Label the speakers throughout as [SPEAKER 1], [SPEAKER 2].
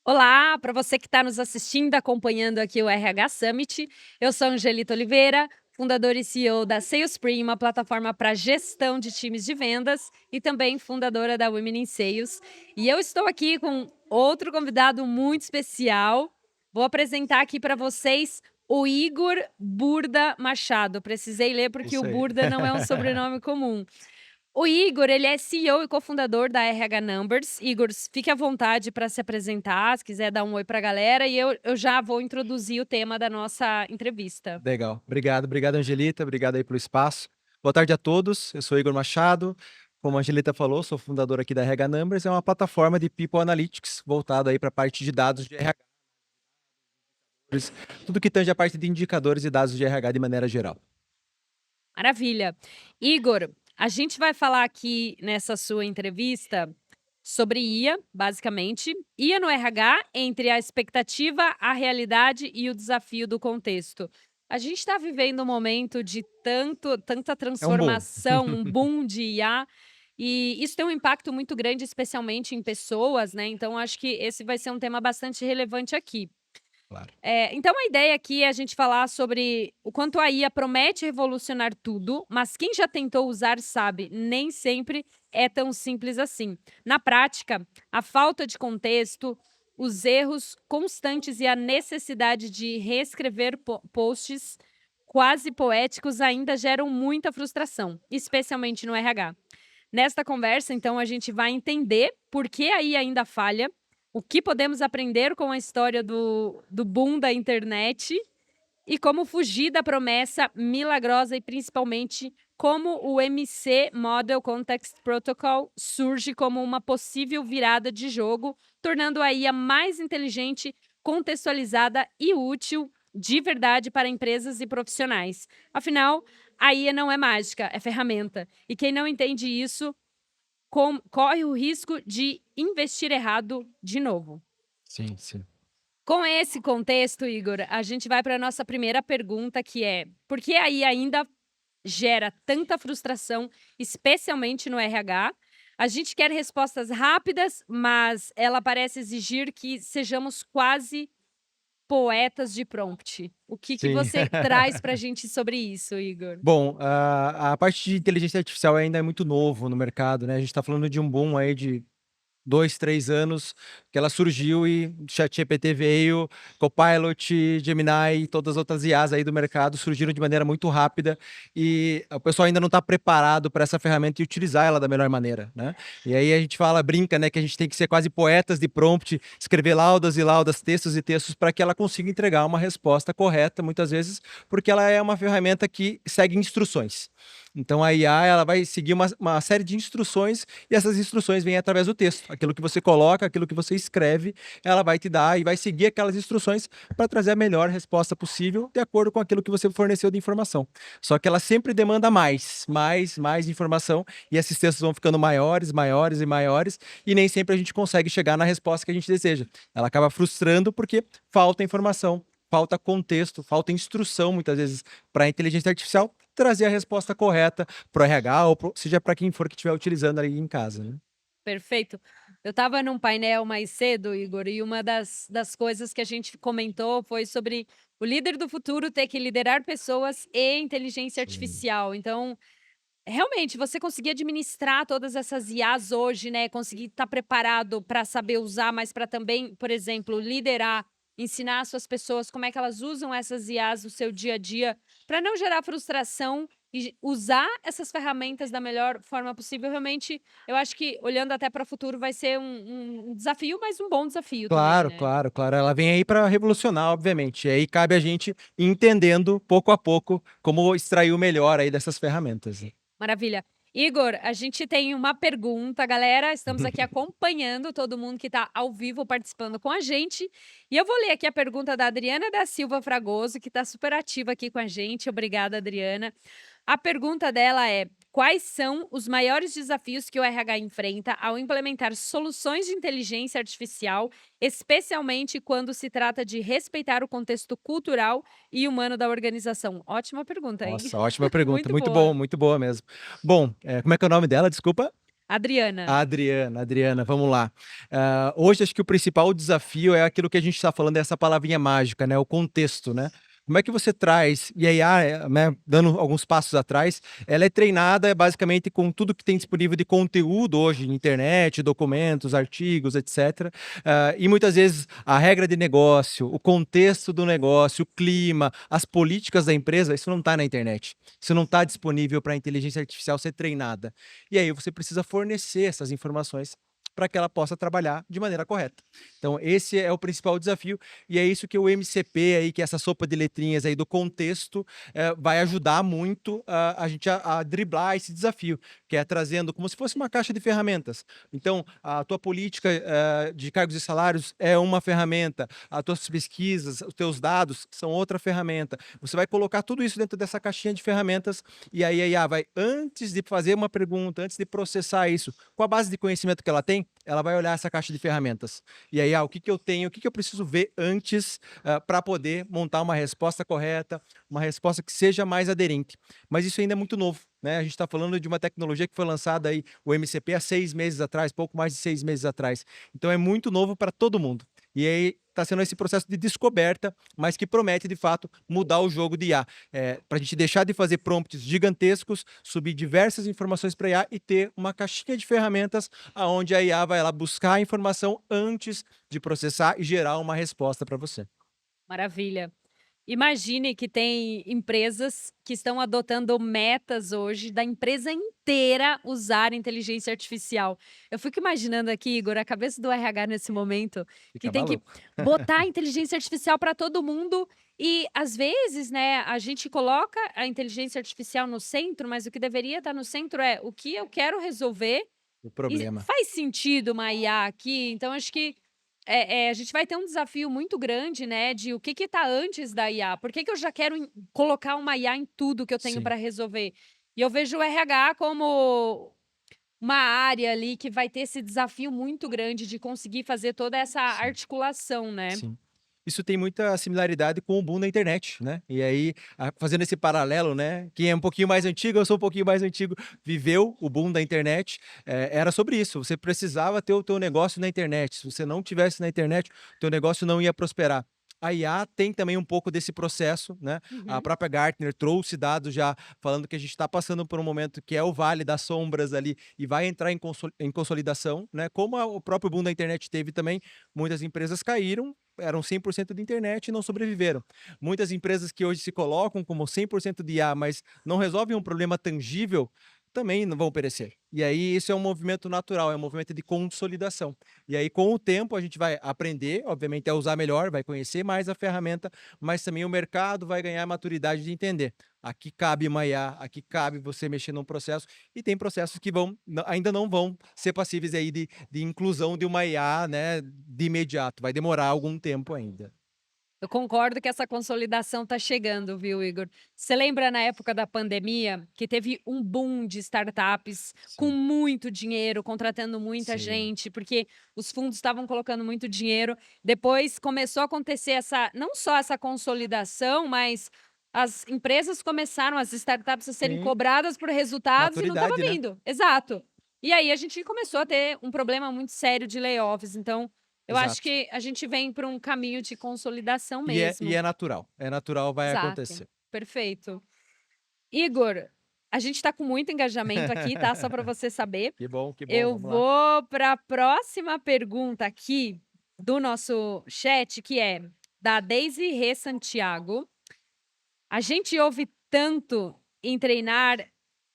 [SPEAKER 1] Olá, para você que está nos assistindo, acompanhando aqui o RH Summit, eu sou Angelita Oliveira, fundadora e CEO da Salespring, uma plataforma para gestão de times de vendas e também fundadora da Women in Sales. E eu estou aqui com outro convidado muito especial. Vou apresentar aqui para vocês o Igor Burda Machado. Precisei ler porque o
[SPEAKER 2] Isso aí.
[SPEAKER 1] Burda não é um sobrenome comum. O Igor, ele é CEO e cofundador da RH Numbers. Igor, fique à vontade para se apresentar, se quiser dar um oi para a galera, e eu já vou introduzir o tema da nossa entrevista.
[SPEAKER 2] Legal. Obrigado, Angelita. Obrigado aí pelo espaço. Boa tarde a todos. Eu sou Igor Machado. Como a Angelita falou, sou fundador aqui da RH Numbers. É uma plataforma de People Analytics voltada aí para a parte de dados de RH. Tudo que tange a parte de indicadores e dados de RH de maneira geral.
[SPEAKER 1] Maravilha. Igor, a gente vai falar aqui nessa sua entrevista sobre IA, basicamente. IA no RH, entre a expectativa, a realidade e o desafio do contexto. A gente está vivendo um momento de tanta
[SPEAKER 2] É um boom.
[SPEAKER 1] transformação, um boom de IA, e isso tem um impacto muito grande, especialmente em pessoas, né? Então, acho que esse vai ser um tema bastante relevante aqui.
[SPEAKER 2] Claro.
[SPEAKER 1] Então a ideia aqui é a gente falar sobre o quanto a IA promete revolucionar tudo, mas quem já tentou usar sabe, nem sempre é tão simples assim. Na prática, a falta de contexto, os erros constantes e a necessidade de reescrever posts quase poéticos ainda geram muita frustração, especialmente no RH. Nesta conversa, então, a gente vai entender por que a IA ainda falha, o que podemos aprender com a história do boom da internet e como fugir da promessa milagrosa e, principalmente, como o MC Model Context Protocol surge como uma possível virada de jogo, tornando a IA mais inteligente, contextualizada e útil de verdade para empresas e profissionais. Afinal, a IA não é mágica, é ferramenta. E quem não entende isso corre o risco de investir errado de novo.
[SPEAKER 2] Sim, sim.
[SPEAKER 1] Com esse contexto, Igor, a gente vai para a nossa primeira pergunta, que é: por que aí ainda gera tanta frustração, especialmente no RH? A gente quer respostas rápidas, mas ela parece exigir que sejamos quase poetas de prompt. O que
[SPEAKER 2] Sim.
[SPEAKER 1] você traz para a gente sobre isso, Igor?
[SPEAKER 2] Bom, a parte de inteligência artificial ainda é muito novo no mercado, né? A gente está falando de um boom aí de 2, 3 anos que ela surgiu e ChatGPT veio, Copilot, Gemini e todas as outras IAs aí do mercado surgiram de maneira muito rápida e o pessoal ainda não está preparado para essa ferramenta e utilizar ela da melhor maneira, né? E aí a gente brinca, né, que a gente tem que ser quase poetas de prompt, escrever laudas e laudas, textos e textos para que ela consiga entregar uma resposta correta, muitas vezes, porque ela é uma ferramenta que segue instruções. Então a IA ela vai seguir uma série de instruções e essas instruções vêm através do texto. Aquilo que você coloca, aquilo que você escreve, ela vai te dar e vai seguir aquelas instruções para trazer a melhor resposta possível de acordo com aquilo que você forneceu de informação. Só que ela sempre demanda mais informação e esses textos vão ficando maiores, maiores e maiores e nem sempre a gente consegue chegar na resposta que a gente deseja. Ela acaba frustrando porque falta informação, falta contexto, falta instrução muitas vezes para a inteligência artificial trazer a resposta correta para o RH ou seja para quem for que estiver utilizando ali em casa, né?
[SPEAKER 1] Perfeito. Eu estava num painel mais cedo, Igor, e uma das coisas que a gente comentou foi sobre o líder do futuro ter que liderar pessoas e inteligência
[SPEAKER 2] Sim.
[SPEAKER 1] artificial. Então, realmente, você conseguir administrar todas essas IAs hoje, né? Conseguir estar preparado para saber usar, mas para também, por exemplo, liderar, ensinar as suas pessoas como é que elas usam essas IAs no seu dia a dia, para não gerar frustração e usar essas ferramentas da melhor forma possível. Realmente, eu acho que olhando até para o futuro vai ser um desafio, mas um bom desafio também,
[SPEAKER 2] Claro,
[SPEAKER 1] né?
[SPEAKER 2] claro, claro. Ela vem aí para revolucionar, obviamente. E aí cabe a gente ir entendendo pouco a pouco como extrair o melhor aí dessas ferramentas, né.
[SPEAKER 1] Maravilha. Igor, a gente tem uma pergunta, galera. Estamos aqui acompanhando todo mundo que está ao vivo participando com a gente. E eu vou ler aqui a pergunta da Adriana da Silva Fragoso, que está super ativa aqui com a gente. Obrigada, Adriana. A pergunta dela é: quais são os maiores desafios que o RH enfrenta ao implementar soluções de inteligência artificial, especialmente quando se trata de respeitar o contexto cultural e humano da organização? Ótima pergunta, hein?
[SPEAKER 2] Nossa, ótima pergunta,
[SPEAKER 1] Muito boa.
[SPEAKER 2] muito boa mesmo. Bom, como é que é o nome dela, desculpa?
[SPEAKER 1] Adriana.
[SPEAKER 2] A Adriana, vamos lá. Hoje acho que o principal desafio é aquilo que a gente está falando, é essa palavrinha mágica, né? O contexto, né? Como é que você traz, e a IA, né, dando alguns passos atrás, ela é treinada basicamente com tudo que tem disponível de conteúdo hoje, internet, documentos, artigos, etc. E muitas vezes a regra de negócio, o contexto do negócio, o clima, as políticas da empresa, isso não está na internet. Isso não está disponível para a inteligência artificial ser treinada. E aí você precisa fornecer essas informações para que ela possa trabalhar de maneira correta. Então, esse é o principal desafio, e é isso que o MCP aí, que é essa sopa de letrinhas aí do contexto, vai ajudar muito a gente a driblar esse desafio, que é trazendo como se fosse uma caixa de ferramentas. Então, a tua política de cargos e salários é uma ferramenta, as tuas pesquisas, os teus dados são outra ferramenta. Você vai colocar tudo isso dentro dessa caixinha de ferramentas, e aí a IA vai, antes de fazer uma pergunta, antes de processar isso, com a base de conhecimento que ela tem, ela vai olhar essa caixa de ferramentas. E aí, o que que eu tenho, o que que eu preciso ver antes para poder montar uma resposta correta, uma resposta que seja mais aderente. Mas isso ainda é muito novo, né? A gente está falando de uma tecnologia que foi lançada aí, o MCP, há 6 meses atrás, pouco mais de 6 meses atrás. Então é muito novo para todo mundo. E aí está sendo esse processo de descoberta, mas que promete, de fato, mudar o jogo de IA. Para a gente deixar de fazer prompts gigantescos, subir diversas informações para IA e ter uma caixinha de ferramentas aonde a IA vai lá buscar a informação antes de processar e gerar uma resposta para você.
[SPEAKER 1] Maravilha. Imagine que tem empresas que estão adotando metas hoje da empresa inteira usar inteligência artificial. Eu fico imaginando aqui, Igor, a cabeça do RH nesse momento, que
[SPEAKER 2] Fica
[SPEAKER 1] tem que
[SPEAKER 2] maluco.
[SPEAKER 1] botar a inteligência artificial para todo mundo e, às vezes, né, a gente coloca a inteligência artificial no centro, mas o que deveria estar no centro é o que eu quero resolver
[SPEAKER 2] O
[SPEAKER 1] e
[SPEAKER 2] problema.
[SPEAKER 1] faz sentido uma IA aqui? Então acho que, a gente vai ter um desafio muito grande, né, de o que que tá antes da IA. Por que que eu já quero colocar uma IA em tudo que eu tenho
[SPEAKER 2] Sim,
[SPEAKER 1] para resolver? E eu vejo o RH como uma área ali que vai ter esse desafio muito grande de conseguir fazer toda essa
[SPEAKER 2] sim.
[SPEAKER 1] articulação, né.
[SPEAKER 2] Sim. Isso tem muita similaridade com o boom da internet, né. E aí, fazendo esse paralelo, né, quem é um pouquinho mais antigo, eu sou um pouquinho mais antigo, viveu o boom da internet, era sobre isso, você precisava ter o teu negócio na internet, se você não tivesse na internet, o teu negócio não ia prosperar. A IA tem também um pouco desse processo, né, a
[SPEAKER 1] Uhum.
[SPEAKER 2] própria Gartner trouxe dados já falando que a gente está passando por um momento que é o vale das sombras ali e vai entrar em consolidação, né, como o próprio boom da internet teve também, muitas empresas caíram, eram 100% de internet e não sobreviveram. Muitas empresas que hoje se colocam como 100% de IA, mas não resolvem um problema tangível, também não vão perecer. E aí isso é um movimento natural, é um movimento de consolidação. E aí com o tempo a gente vai aprender, obviamente, a usar melhor, vai conhecer mais a ferramenta, mas também o mercado vai ganhar maturidade de entender. Aqui cabe uma IA, aqui cabe você mexer num processo, e tem processos que ainda não vão ser passíveis aí de inclusão de uma IA, né, de imediato, vai demorar algum tempo ainda.
[SPEAKER 1] Eu concordo que essa consolidação está chegando, viu, Igor? Você lembra na época da pandemia que teve um boom de startups com
[SPEAKER 2] Sim,
[SPEAKER 1] muito dinheiro, contratando muita
[SPEAKER 2] sim,
[SPEAKER 1] gente, porque os fundos estavam colocando muito dinheiro. Depois começou a acontecer essa, não só essa consolidação, mas as empresas começaram, as startups a serem
[SPEAKER 2] sim,
[SPEAKER 1] cobradas por resultados e não estava
[SPEAKER 2] maturidade, né.
[SPEAKER 1] vindo. Exato. E aí a gente começou a ter um problema muito sério de layoffs. Então, eu acho
[SPEAKER 2] Exato.
[SPEAKER 1] que a gente vem para um caminho de consolidação
[SPEAKER 2] E
[SPEAKER 1] mesmo.
[SPEAKER 2] é natural, vai
[SPEAKER 1] Exato,
[SPEAKER 2] acontecer.
[SPEAKER 1] perfeito. Igor, a gente está com muito engajamento aqui, tá, só para você saber.
[SPEAKER 2] Que bom,
[SPEAKER 1] Eu
[SPEAKER 2] vamos lá.
[SPEAKER 1] vou para a próxima pergunta aqui do nosso chat, que é da Daisy Rê Santiago. A gente ouve tanto em treinar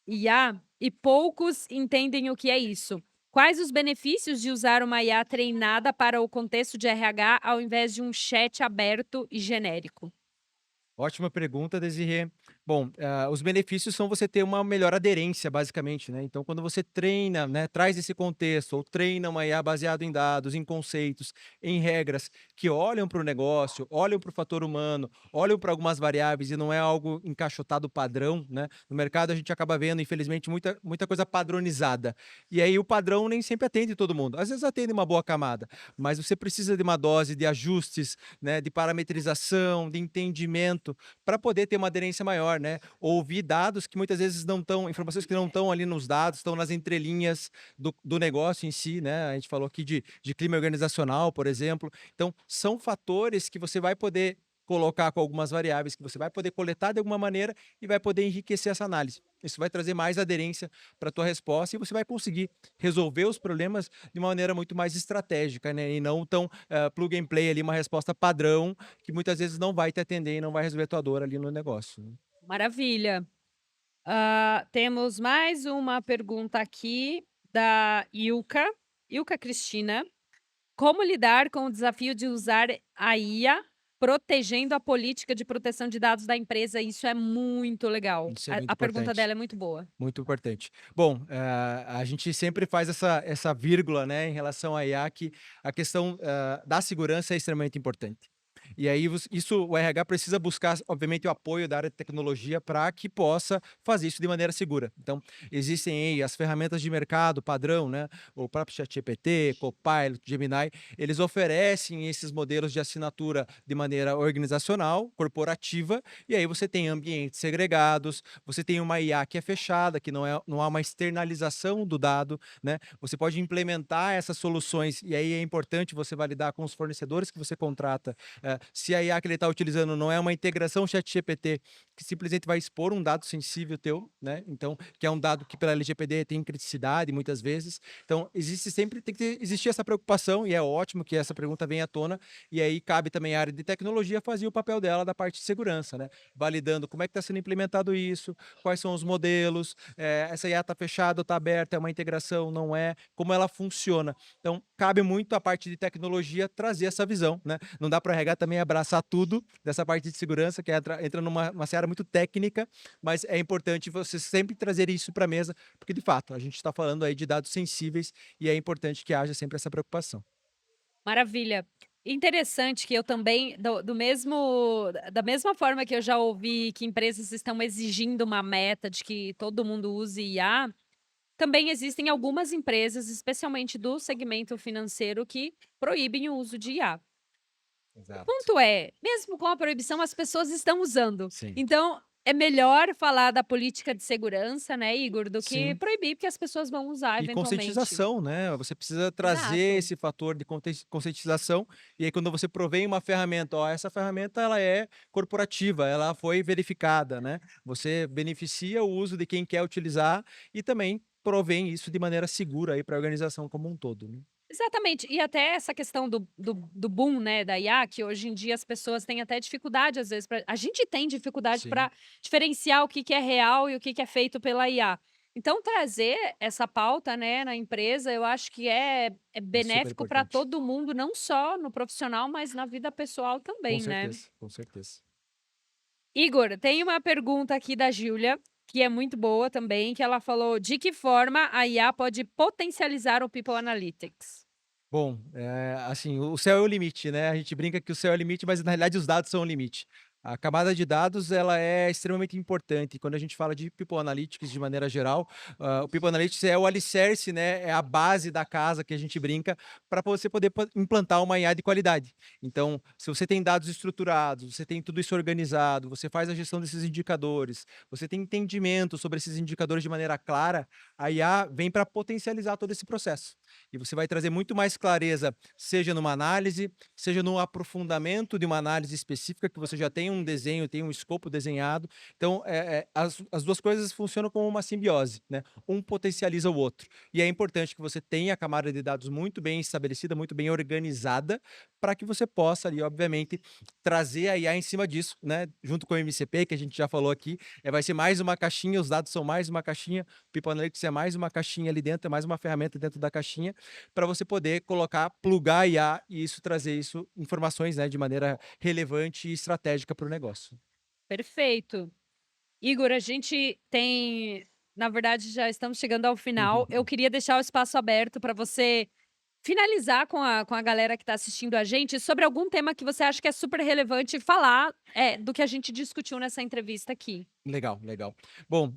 [SPEAKER 1] IA e poucos entendem o que é isso. Quais os benefícios de usar uma IA treinada para o contexto de RH ao invés de um chat aberto e genérico?
[SPEAKER 2] Ótima pergunta, Desirê. Bom, os benefícios são você ter uma melhor aderência, basicamente, né? Então, quando você treina, né, traz esse contexto, ou treina uma IA baseado em dados, em conceitos, em regras que olham para o negócio, olham para o fator humano, olham para algumas variáveis e não é algo encaixotado padrão, né? No mercado a gente acaba vendo, infelizmente, muita coisa padronizada. E aí o padrão nem sempre atende todo mundo. Às vezes atende uma boa camada, mas você precisa de uma dose de ajustes, né, de parametrização, de entendimento, para poder ter uma aderência maior, melhor, né? Ouvir dados que muitas vezes não estão, informações que não estão ali nos dados, estão nas entrelinhas do negócio em si, né? A gente falou aqui de clima organizacional, por exemplo. Então, são fatores que você vai poder colocar com algumas variáveis, que você vai poder coletar de alguma maneira e vai poder enriquecer essa análise. Isso vai trazer mais aderência para a tua resposta e você vai conseguir resolver os problemas de uma maneira muito mais estratégica, né? E não tão plug and play ali, uma resposta padrão que muitas vezes não vai te atender e não vai resolver a tua dor ali no negócio, né?
[SPEAKER 1] Maravilha. Temos mais uma pergunta aqui da Ilka Cristina. Como lidar com o desafio de usar a IA protegendo a política de proteção de dados da empresa? Isso é muito legal.
[SPEAKER 2] Isso é
[SPEAKER 1] A
[SPEAKER 2] muito
[SPEAKER 1] a pergunta
[SPEAKER 2] importante.
[SPEAKER 1] dela é muito boa.
[SPEAKER 2] Muito importante. Bom, a gente sempre faz essa vírgula, né, em relação à IA, que a questão da segurança é extremamente importante. E aí, isso o RH precisa buscar, obviamente, o apoio da área de tecnologia para que possa fazer isso de maneira segura. Então, existem aí as ferramentas de mercado padrão, né? O próprio ChatGPT, Copilot, Gemini, eles oferecem esses modelos de assinatura de maneira organizacional, corporativa, e aí você tem ambientes segregados, você tem uma IA que é fechada, que não há uma externalização do dado, né? Você pode implementar essas soluções, e aí é importante você validar com os fornecedores que você contrata, se a IA que ele está utilizando não é uma integração ChatGPT, que simplesmente vai expor um dado sensível teu, né? Então, que é um dado que pela LGPD tem criticidade muitas vezes. Então, tem que existir essa preocupação, e é ótimo que essa pergunta venha à tona, e aí cabe também a área de tecnologia fazer o papel dela da parte de segurança, né? Validando como é que está sendo implementado isso, quais são os modelos, essa IA está fechada ou está aberta, é uma integração, não é, como ela funciona. Então, cabe muito a parte de tecnologia trazer essa visão, né? Não dá para o RH também abraçar tudo dessa parte de segurança, que entra numa seara muito técnica, mas é importante você sempre trazer isso para a mesa, porque de fato a gente está falando aí de dados sensíveis e é importante que haja sempre essa preocupação.
[SPEAKER 1] Maravilha. Interessante que eu também, da mesma forma que eu já ouvi que empresas estão exigindo uma meta de que todo mundo use IA, também existem algumas empresas, especialmente do segmento financeiro, que proíbem o uso de IA. O
[SPEAKER 2] Exato.
[SPEAKER 1] ponto é, mesmo com a proibição, as pessoas estão usando.
[SPEAKER 2] Sim.
[SPEAKER 1] Então, é melhor falar da política de segurança, né, Igor, do que
[SPEAKER 2] Sim.
[SPEAKER 1] proibir, porque as pessoas vão usar
[SPEAKER 2] E
[SPEAKER 1] eventualmente.
[SPEAKER 2] conscientização, né? Você precisa trazer
[SPEAKER 1] Exato.
[SPEAKER 2] esse fator de conscientização, e aí quando você provém uma ferramenta, ó, essa ferramenta ela é corporativa, ela foi verificada, né? Você beneficia o uso de quem quer utilizar e também provém isso de maneira segura aí para a organização como um todo, né?
[SPEAKER 1] Exatamente. E até essa questão do boom, né, da IA, que hoje em dia as pessoas têm até dificuldade, às vezes, a gente tem dificuldade
[SPEAKER 2] Sim,
[SPEAKER 1] para diferenciar o que que é real e o que que é feito pela IA. Então, trazer essa pauta, né, na empresa, eu acho que é
[SPEAKER 2] é super
[SPEAKER 1] benéfico para
[SPEAKER 2] importante.
[SPEAKER 1] todo mundo, não só no profissional, mas na vida pessoal
[SPEAKER 2] Com
[SPEAKER 1] também, né.
[SPEAKER 2] certeza, com certeza.
[SPEAKER 1] Igor, tem uma pergunta aqui da Júlia, que é muito boa também, que ela falou: "De que forma a IA pode potencializar o People Analytics?".
[SPEAKER 2] Bom, assim, o céu é o limite, né, a gente brinca que o céu é o limite, mas na realidade os dados são o limite. A camada de dados, ela é extremamente importante. Quando a gente fala de People Analytics de maneira geral, o People Analytics é o alicerce, né, é a base da casa que a gente brinca, para você poder implantar uma IA de qualidade. Então, se você tem dados estruturados, você tem tudo isso organizado, você faz a gestão desses indicadores, você tem entendimento sobre esses indicadores de maneira clara, a IA vem para potencializar todo esse processo. E você vai trazer muito mais clareza, seja numa análise, seja no aprofundamento de uma análise específica, que você já tem um desenho, tem um escopo desenhado. Então, as duas coisas funcionam como uma simbiose, né? Um potencializa o outro. E é importante que você tenha a camada de dados muito bem estabelecida, muito bem organizada, para que você possa ali, obviamente, trazer a IA em cima disso, né? Junto com o MCP, que a gente já falou aqui, vai ser mais uma caixinha, os dados são mais uma caixinha, o People Analytics é mais uma caixinha ali dentro, é mais uma ferramenta dentro da caixinha, para você poder colocar, plugar a IA e isso trazer isso, informações, né, de maneira relevante e estratégica para o negócio.
[SPEAKER 1] Perfeito. Igor, a gente tem na verdade, já estamos chegando ao final. Eu queria deixar o espaço aberto para você finalizar com a galera que está assistindo a gente sobre algum tema que você acha que é super relevante falar, do que a gente discutiu nessa entrevista aqui.
[SPEAKER 2] Legal, legal. Bom,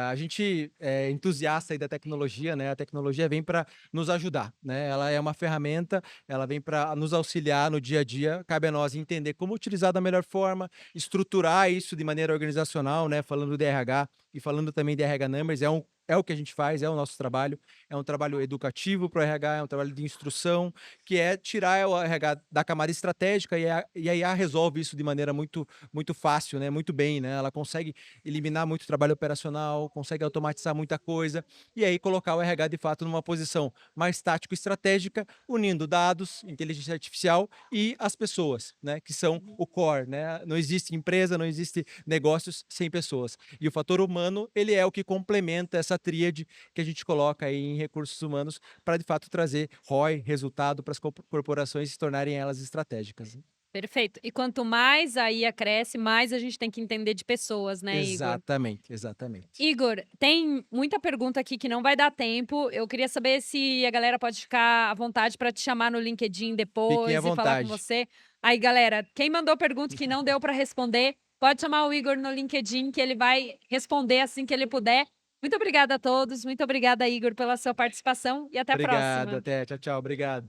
[SPEAKER 2] a gente é entusiasta aí da tecnologia, né, a tecnologia vem para nos ajudar, né, ela é uma ferramenta, ela vem para nos auxiliar no dia a dia, cabe a nós entender como utilizar da melhor forma, estruturar isso de maneira organizacional, né, falando de RH e falando também de RH Numbers, é o que a gente faz, é o nosso trabalho, é um trabalho educativo para o RH, é um trabalho de instrução, que é tirar o RH da camada estratégica e a IA resolve isso de maneira muito fácil, né, muito bem, né, ela consegue eliminar muito trabalho operacional, consegue automatizar muita coisa, e aí colocar o RH de fato numa posição mais tático-estratégica, unindo dados, inteligência artificial e as pessoas, né, que são o core, né? Não existe empresa, não existe negócios sem pessoas. E o fator humano, ele é o que complementa essa tríade que a gente coloca aí em recursos humanos para de fato trazer ROI, resultado para as corporações se tornarem elas estratégicas.
[SPEAKER 1] Perfeito. E quanto mais a IA cresce, mais a gente tem que entender de pessoas, né, Igor?
[SPEAKER 2] Exatamente, exatamente.
[SPEAKER 1] Igor, tem muita pergunta aqui que não vai dar tempo. Eu queria saber se a galera pode ficar à vontade para te chamar no LinkedIn
[SPEAKER 2] Fiquem à
[SPEAKER 1] depois e falar com
[SPEAKER 2] vontade.
[SPEAKER 1] você. Aí, galera, quem mandou pergunta que não deu para responder, pode chamar o Igor no LinkedIn que ele vai responder assim que ele puder. Muito obrigada a todos, muito obrigada, Igor, pela sua participação e até a
[SPEAKER 2] Obrigado,
[SPEAKER 1] próxima.
[SPEAKER 2] até. Tchau, tchau. Obrigado.